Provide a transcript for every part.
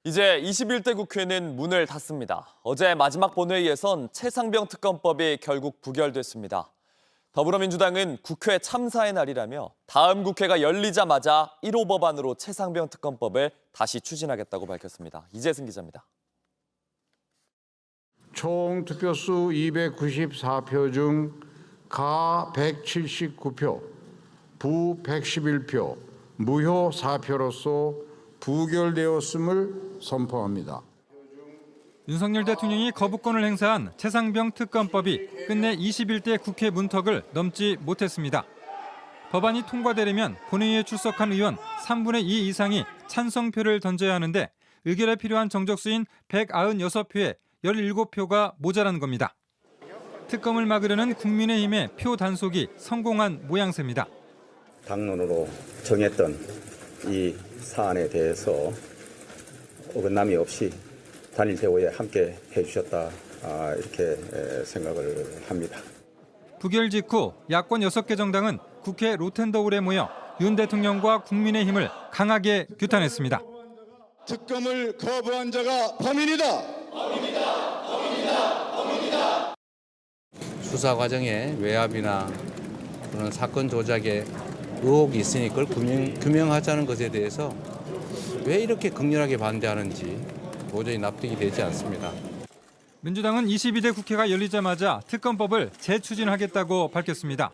이제 21대 국회는 문을 닫습니다. 어제 마지막 본회의에선 최상병 특검법이 결국 부결됐습니다. 더불어민주당은 국회 참사의 날이라며 다음 국회가 열리자마자 1호 법안으로 최상병 특검법을 다시 추진하겠다고 밝혔습니다. 이재승 기자입니다. 총 투표수 294표 중 가 179표, 부 111표, 무효 4표로서 부결되었음을 선포합니다. 윤석열 대통령이 거부권을 행사한 최상병 특검법이 끝내 21대 국회 문턱을 넘지 못했습니다. 법안이 통과되려면 본회의에 출석한 의원 3분의 2 이상이 찬성표를 던져야 하는데 의결에 필요한 정적수인 196표에 17표가 모자란 겁니다. 특검을 막으려는 국민의힘의 표 단속이 성공한 모양새입니다. 당론으로 정했던 이 사안에 대해서 어긋남이 없이 단일 대우에 함께 해주셨다 이렇게 생각을 합니다. 부결 직후 야권 6개 정당은 국회 로텐더홀에 모여 윤 대통령과 국민의힘을 강하게 규탄했습니다. 특검을 거부한 자가 범인이다. 수사 과정에 외압이나 그런 사건 조작에 의혹이 있으니 그걸 규명하자는 것에 대해서 왜 이렇게 극렬하게 반대하는지 도저히 납득이 되지 않습니다. 민주당은 22대 국회가 열리자마자 특검법을 재추진하겠다고 밝혔습니다.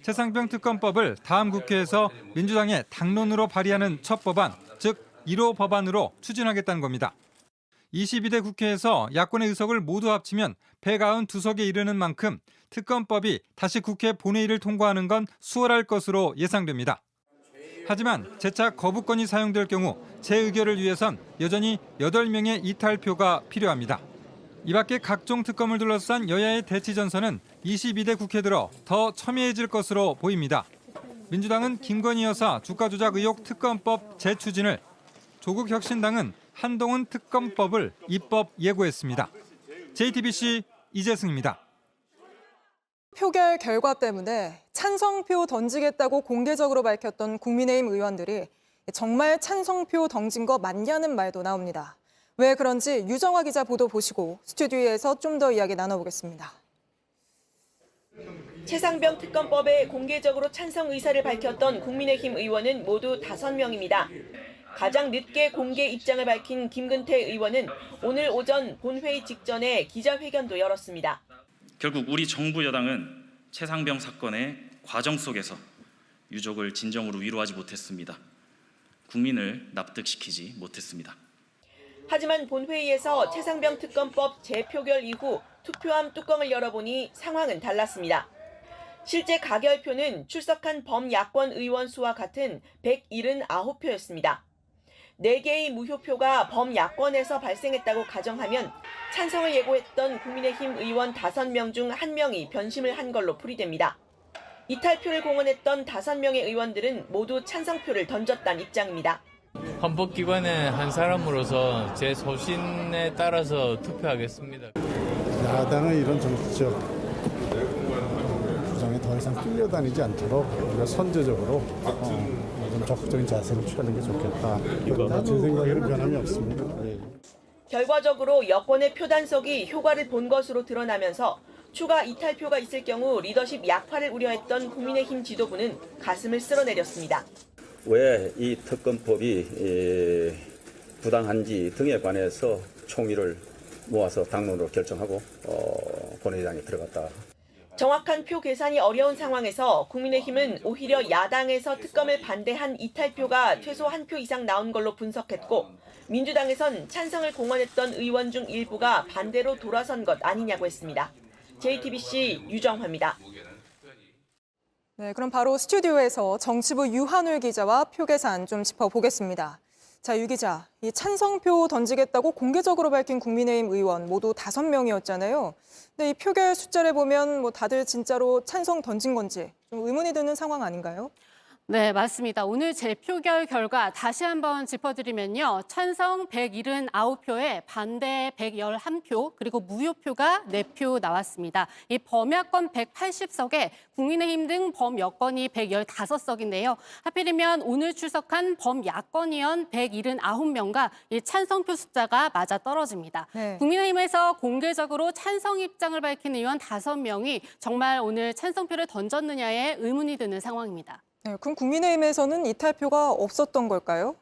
최상병 특검법을 다음 국회에서 민주당의 당론으로 발의하는 첫 법안, 즉 1호 법안으로 추진하겠다는 겁니다. 22대 국회에서 야권의 의석을 모두 합치면 192석에 이르는 만큼 특검법이 다시 국회 본회의를 통과하는 건 수월할 것으로 예상됩니다. 하지만 재차 거부권이 사용될 경우 재의결을 위해선 여전히 8명의 이탈표가 필요합니다. 이 밖에 각종 특검을 둘러싼 여야의 대치 전선은 22대 국회 들어 더 첨예해질 것으로 보입니다. 민주당은 김건희 여사 주가 조작 의혹 특검법 재추진을, 조국 혁신당은 한동훈 특검법을 입법 예고했습니다. JTBC 이재승입니다. 표결 결과 때문에 찬성표 던지겠다고 공개적으로 밝혔던 국민의힘 의원들이 정말 찬성표 던진 거 맞냐는 말도 나옵니다. 왜 그런지 유정화 기자 보도 보시고 스튜디오에서 좀 더 이야기 나눠보겠습니다. 최상병 특검법에 공개적으로 찬성 의사를 밝혔던 국민의힘 의원은 모두 5명입니다. 가장 늦게 공개 입장을 밝힌 김근태 의원은 오늘 오전 본회의 직전에 기자회견도 열었습니다. 결국 우리 정부 여당은 최상병 사건의 과정 속에서 유족을 진정으로 위로하지 못했습니다. 국민을 납득시키지 못했습니다. 하지만 본회의에서 최상병 특검법 재표결 이후 투표함 뚜껑을 열어보니 상황은 달랐습니다. 실제 가결표는 출석한 범야권 의원 수와 같은 179표였습니다. 4개의 무효표가 범야권에서 발생했다고 가정하면 찬성을 예고했던 국민의힘 의원 5명 중 1명이 변심을 한 걸로 풀이됩니다. 이탈표를 공언했던 5명의 의원들은 모두 찬성표를 던졌다는 입장입니다. 헌법기관의 한 사람으로서 제 소신에 따라서 투표하겠습니다. 야당의 이런 정치적 주장에 더 이상 끌려다니지 않도록 우리가 선제적으로 좀 적극적인 자세를 취하는 게 좋겠다. 제 생각에는 변함이 없습니다. 네. 결과적으로 여권의 표 단속이 효과를 본 것으로 드러나면서 추가 이탈표가 있을 경우 리더십 약화를 우려했던 국민의힘 지도부는 가슴을 쓸어내렸습니다. 왜 이 특검법이 부당한지 등에 관해서 총의를 모아서 당론으로 결정하고 본회의장에 들어갔다. 정확한 표 계산이 어려운 상황에서 국민의힘은 오히려 야당에서 특검을 반대한 이탈표가 최소 1표 이상 나온 걸로 분석했고, 민주당에선 찬성을 공언했던 의원 중 일부가 반대로 돌아선 것 아니냐고 했습니다. JTBC 유정화입니다. 네, 그럼 바로 스튜디오에서 정치부 유한울 기자와 표 계산 좀 짚어보겠습니다. 자, 유 기자, 이 찬성표 던지겠다고 공개적으로 밝힌 국민의힘 의원 모두 5명이었잖아요. 근데 이 표결 숫자를 보면 다들 진짜로 찬성 던진 건지 좀 의문이 드는 상황 아닌가요? 네, 맞습니다. 오늘 재표결 결과 다시 한번 짚어드리면요. 찬성 179표에 반대 111표, 그리고 무효표가 4표 나왔습니다. 이 범야권 180석에 국민의힘 등 범여권이 115석인데요. 하필이면 오늘 출석한 범야권 의원 179명과 이 찬성표 숫자가 맞아 떨어집니다. 네. 국민의힘에서 공개적으로 찬성 입장을 밝힌 의원 5명이 정말 오늘 찬성표를 던졌느냐에 의문이 드는 상황입니다. 네, 그럼 국민의힘에서는 이탈표가 없었던 걸까요?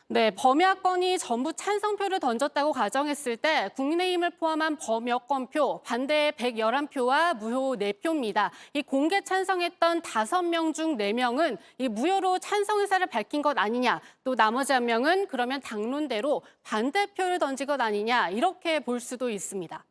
네, 범야권이 전부 찬성표를 던졌다고 가정했을 때 국민의힘을 포함한 범여권표, 반대 111표와 무효 4표입니다. 이 공개 찬성했던 5명 중 4명은 이 무효로 찬성 의사를 밝힌 것 아니냐, 또 나머지 1명은 그러면 당론대로 반대표를 던진 것 아니냐, 이렇게 볼 수도 있습니다.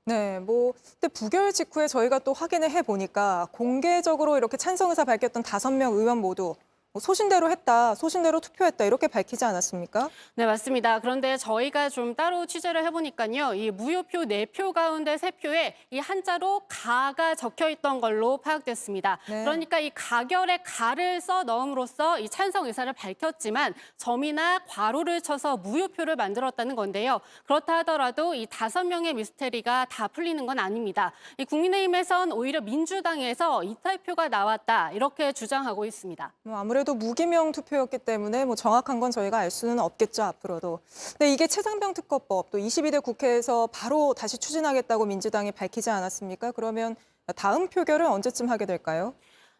네, 근데 부결 직후에 저희가 또 확인을 해보니까 공개적으로 이렇게 찬성 의사 밝혔던 5명 의원 모두 소신대로 했다, 소신대로 투표했다 이렇게 밝히지 않았습니까? 네, 맞습니다. 그런데 저희가 좀 따로 취재를 해보니까요. 이 무효표 4표 가운데 3표에 이 한자로 가가 적혀 있던 걸로 파악됐습니다. 네. 그러니까 이 가결에 가를 써 넣음으로써 이 찬성 의사를 밝혔지만 점이나 괄호를 쳐서 무효표를 만들었다는 건데요. 그렇다 하더라도 이 5명의 미스테리가 다 풀리는 건 아닙니다. 이 국민의힘에선 오히려 민주당에서 이탈표가 나왔다 이렇게 주장하고 있습니다. 아무래도 무기명 투표였기 때문에 정확한 건 저희가 알 수는 없겠죠, 앞으로도. 근데 이게 최상병 특검법 또 22대 국회에서 바로 다시 추진하겠다고 민주당이 밝히지 않았습니까? 그러면 다음 표결은 언제쯤 하게 될까요?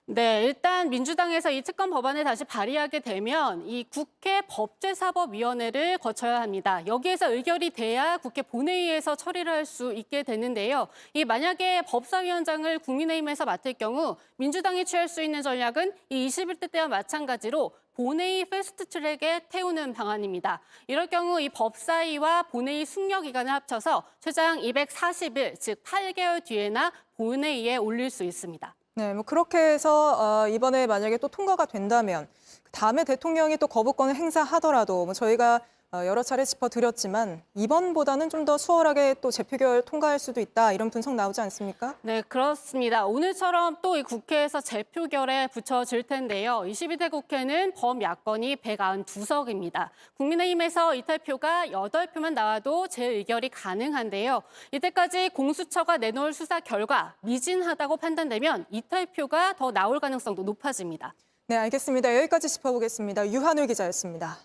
네, 일단 민주당에서 이 특검 법안을 다시 발의하게 되면 이 국회 법제사법위원회를 거쳐야 합니다. 여기에서 의결이 돼야 국회 본회의에서 처리를 할 수 있게 되는데요. 이 만약에 법사위원장을 국민의힘에서 맡을 경우 민주당이 취할 수 있는 전략은 이 21대 때와 마찬가지로 본회의 패스트트랙에 태우는 방안입니다. 이럴 경우 이 법사위와 본회의 숙려 기간을 합쳐서 최장 240일, 즉 8개월 뒤에나 본회의에 올릴 수 있습니다. 네, 그렇게 해서 이번에 만약에 또 통과가 된다면 다음에 대통령이 또 거부권을 행사하더라도 저희가 여러 차례 짚어드렸지만 이번보다는 좀 더 수월하게 또 재표결 통과할 수도 있다 이런 분석 나오지 않습니까? 네, 그렇습니다. 오늘처럼 또 이 국회에서 재표결에 붙여질 텐데요. 22대 국회는 범야권이 192석입니다. 국민의힘에서 이탈표가 8표만 나와도 재의결이 가능한데요. 이때까지 공수처가 내놓을 수사 결과 미진하다고 판단되면 이탈표가 더 나올 가능성도 높아집니다. 네, 알겠습니다. 여기까지 짚어보겠습니다. 유한울 기자였습니다.